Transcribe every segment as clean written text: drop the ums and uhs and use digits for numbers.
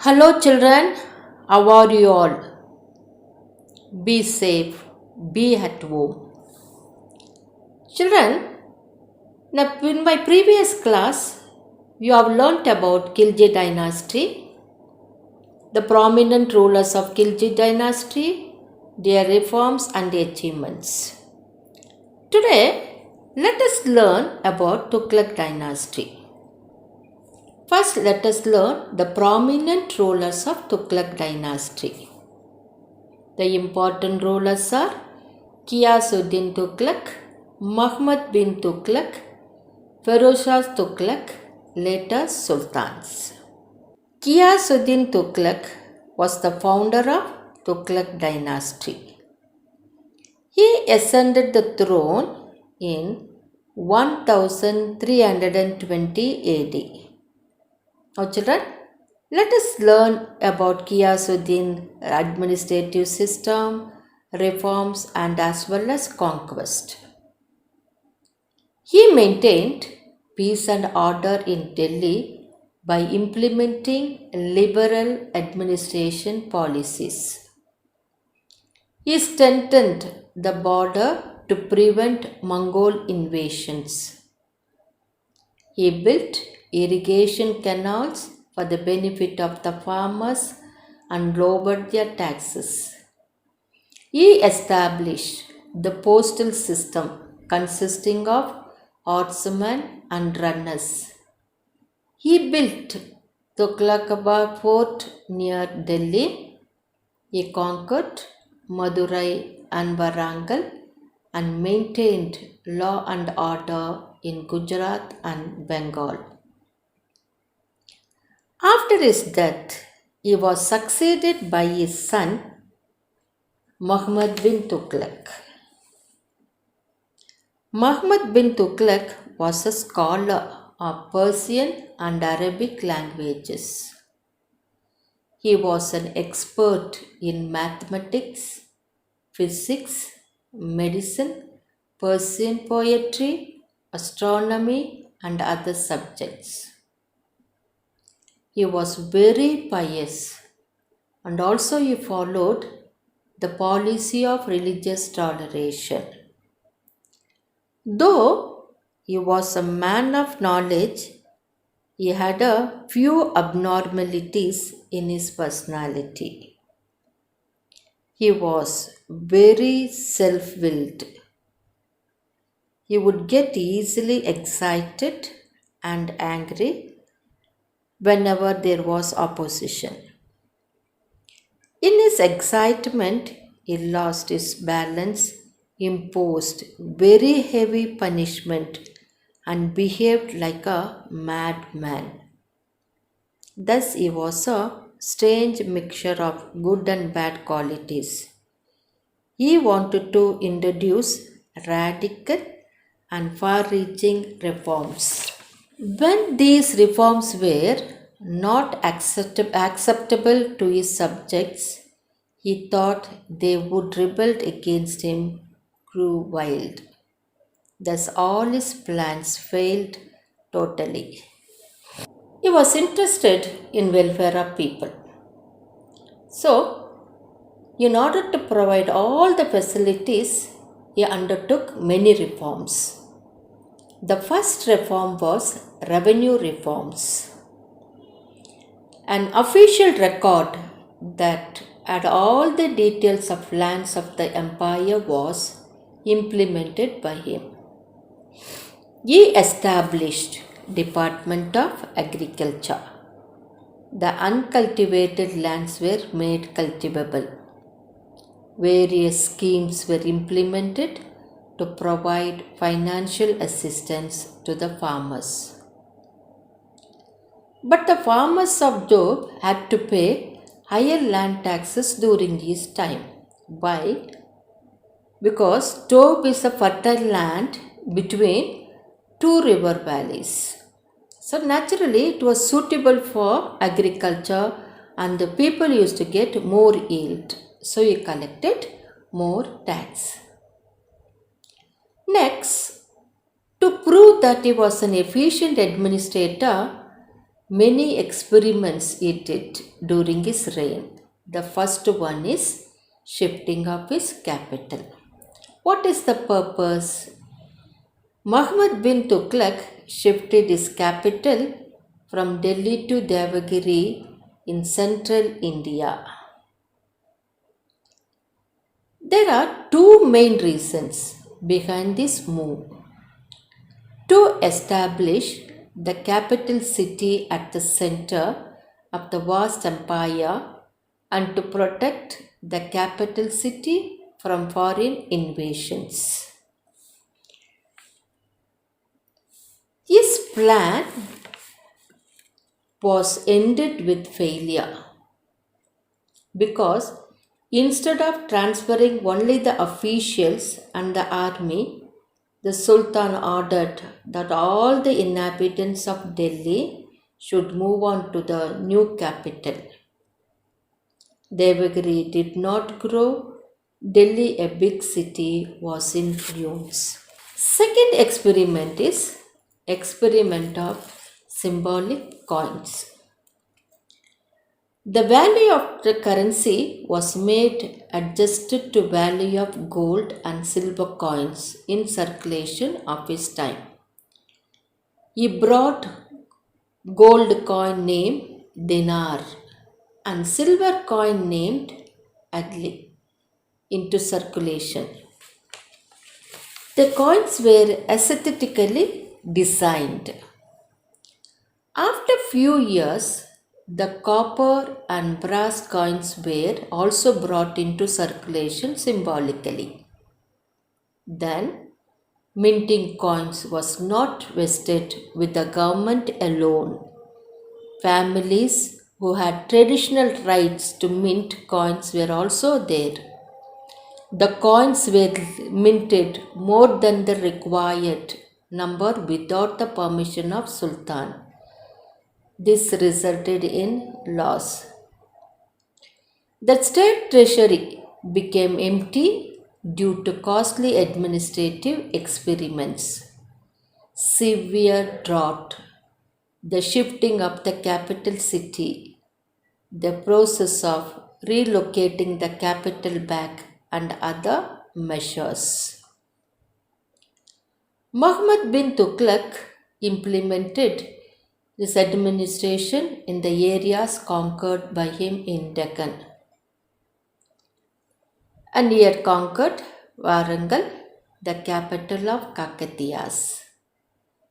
Hello, children. How are you all? Be safe. Be at home. Children, now in my previous class, you have learnt about Khilji Dynasty, the prominent rulers of Khilji Dynasty, their reforms and achievements. Today, let us learn about Tughlaq Dynasty. First, let us learn the prominent rulers of Tughlaq Dynasty. The important rulers are Ghiyasuddin Tughlaq, Muhammad bin Tughlaq, Feroz Shah Tughlaq, later sultans. Ghiyasuddin Tughlaq was the founder of Tughlaq dynasty. He ascended the throne in 1320 AD. Now children, let us learn about Ghiyasuddin's administrative system, reforms and as well as conquest. He maintained peace and order in Delhi by implementing liberal administration policies. He strengthened the border to prevent Mongol invasions. He built irrigation canals for the benefit of the farmers and lowered their taxes. He established the postal system consisting of horsemen and runners. He built Tughlaqabad fort near Delhi. He conquered Madurai and Varangal and maintained law and order in Gujarat and Bengal. After his death, he was succeeded by his son Muhammad bin Tughlaq. Muhammad bin Tughlaq was a scholar of Persian and Arabic languages. He was an expert in mathematics, physics, medicine, Persian poetry, astronomy, and other subjects. He was very pious and also he followed the policy of religious toleration. Though he was a man of knowledge, he had a few abnormalities in his personality. He was very self willed. He would get easily excited and angry whenever there was opposition. In his excitement, he lost his balance, imposed very heavy punishment, and behaved like a madman. Thus, he was a strange mixture of good and bad qualities. He wanted to introduce radical and far reaching reforms. When these reforms were not acceptable to his subjects, he thought they would rebel against him, grew wild. Thus, all his plans failed totally. He was interested in welfare of people. So, in order to provide all the facilities, he undertook many reforms. The first reform was revenue reforms. An official record that had all the details of lands of the empire was implemented by him. He established Department of Agriculture. The uncultivated lands were made cultivable. Various schemes were implemented to provide financial assistance to the farmers. But the farmers of Job had to pay higher land taxes during his time. Why? Because Job is a fertile land between two river valleys. So naturally it was suitable for agriculture and the people used to get more yield. So he collected more tax. Next, to prove that he was an efficient administrator, Many experiments he did during his reign. The first one is shifting of his capital. What is the purpose? Muhammad bin Tughlaq shifted his capital from Delhi to Devagiri in central India. There are two main reasons behind this move. To establish the capital city at the center of the vast empire and to protect the capital city from foreign invasions. His plan was ended with failure because instead of transferring only the officials and the army, the Sultan ordered that all the inhabitants of Delhi should move on to the new capital. Devagiri did not grow. Delhi, a big city, was in ruins. Second experiment is experiment of symbolic coins. The value of the currency was made adjusted to value of gold and silver coins in circulation of his time. He brought gold coin named dinar and silver coin named agli into circulation. The coins were aesthetically designed. After few years, the copper and brass coins were also brought into circulation symbolically. Then, minting coins was not vested with the government alone. Families who had traditional rights to mint coins were also there. The coins were minted more than the required number without the permission of Sultan. This resulted in loss. The state treasury became empty due to costly administrative experiments, severe drought, the shifting of the capital city, the process of relocating the capital back, and other measures. Muhammad bin Tughlaq implemented this administration in the areas conquered by him in Deccan. And he had conquered Warangal, the capital of Kakatiyas.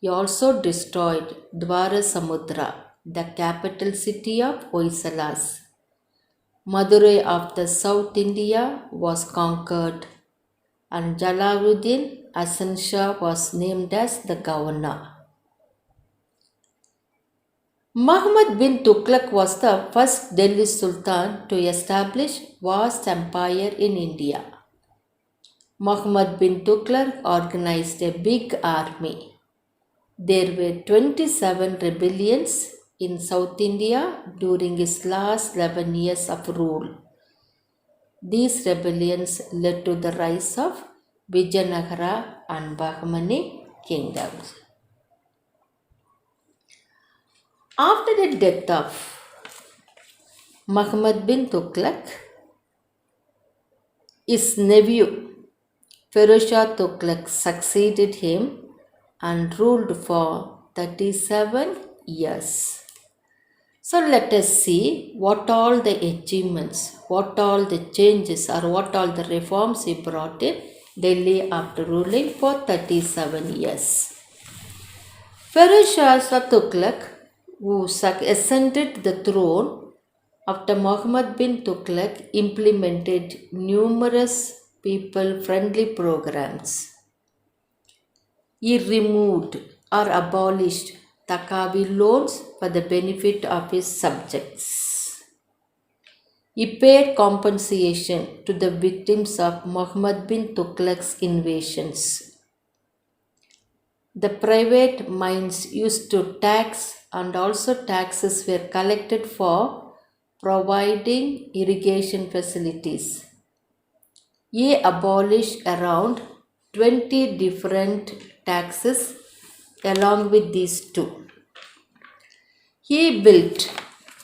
He also destroyed Dwarasamudra, the capital city of Hoysalas. Madurai of the South India was conquered and Jalaluddin Hasan Shah was named as the governor. Muhammad bin Tughlaq was the first Delhi Sultan to establish vast empire in India. Muhammad bin Tughlaq organized a big army. There were 27 rebellions in South India during his last 11 years of rule. These rebellions led to the rise of Vijayanagara and Bahmani kingdoms. After the death of Muhammad bin Tughlaq, his nephew Firoz Shah Tughlaq succeeded him and ruled for 37 years. So let us see what all the achievements, what all the changes or what all the reforms he brought in Delhi after ruling for 37 years. Firoz Shah Tughlaq, who ascended the throne after Muhammad bin Tughlaq, implemented numerous people-friendly programs. He removed or abolished Takavi loans for the benefit of his subjects. He paid compensation to the victims of Muhammad bin Tughlaq's invasions. The private mines used to tax and also taxes were collected for providing irrigation facilities. He abolished around 20 different taxes along with these two. He built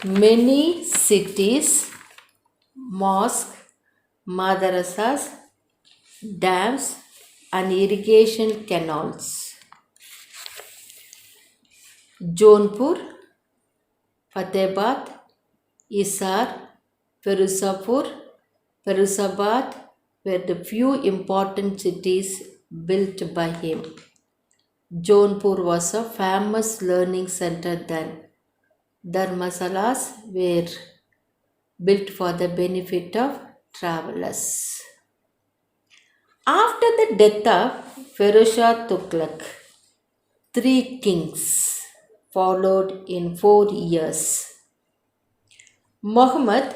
many cities, mosques, madrasas, dams, and irrigation canals. Jaunpur, Fatehbad, Hisar, Firozabad were the few important cities built by him. Jaunpur was a famous learning center then. Dharmasalas were built for the benefit of travelers. After the death of Feroz Shah Tughlaq, three kings followed in 4 years. Muhammad,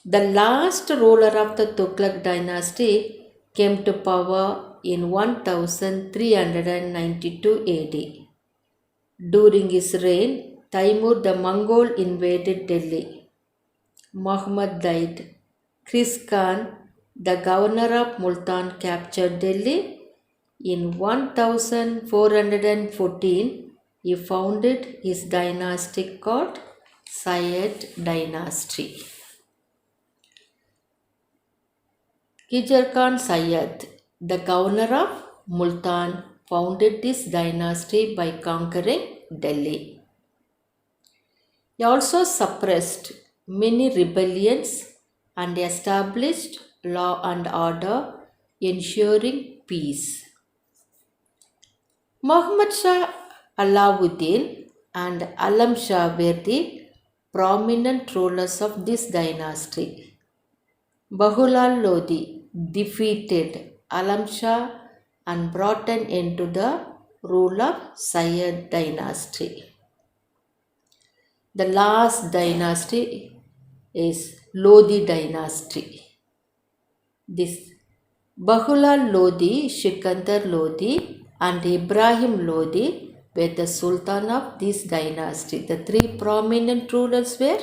the last ruler of the Tughlaq dynasty, came to power in 1392 AD. During his reign, Taimur the Mongol invaded Delhi. Muhammad died. Khiz Khan, the governor of Multan, captured Delhi. In 1414, he founded his dynasty called Sayyid Dynasty. Khiz Khan Sayyid, the governor of Multan, founded this dynasty by conquering Delhi. He also suppressed many rebellions and established law and order, ensuring peace. Muhammad Shah, Alauddin, and Alam Shah were the prominent rulers of this dynasty. Bahulal Lodi defeated Alam Shah and brought an end to the rule of Sayyid dynasty. The last dynasty is Lodi Dynasty. This Bahulal Lodi, Sikandar Lodi, and Ibrahim Lodi were the Sultan of this dynasty. The three prominent rulers were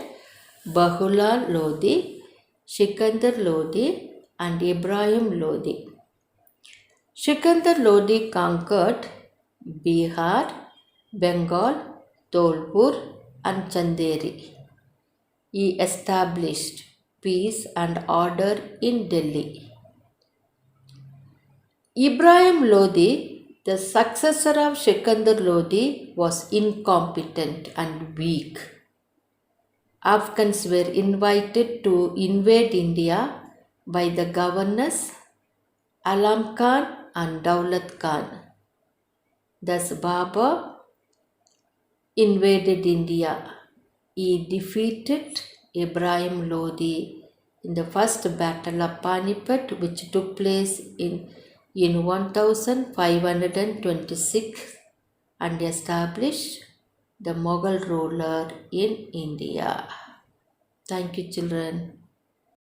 Bahulal Lodi, Sikandar Lodi, and Ibrahim Lodi. Sikandar Lodi conquered Bihar, Bengal, Dholpur, and Chanderi. He established peace and order in Delhi. Ibrahim Lodi, the successor of Sikandar Lodi, was incompetent and weak. Afghans were invited to invade India by the governors Alam Khan and Daulat Khan. Thus Babur invaded India. He defeated Ibrahim Lodi in the first battle of Panipat, which took place in 1526, and established the Mughal ruler in India. Thank you, children.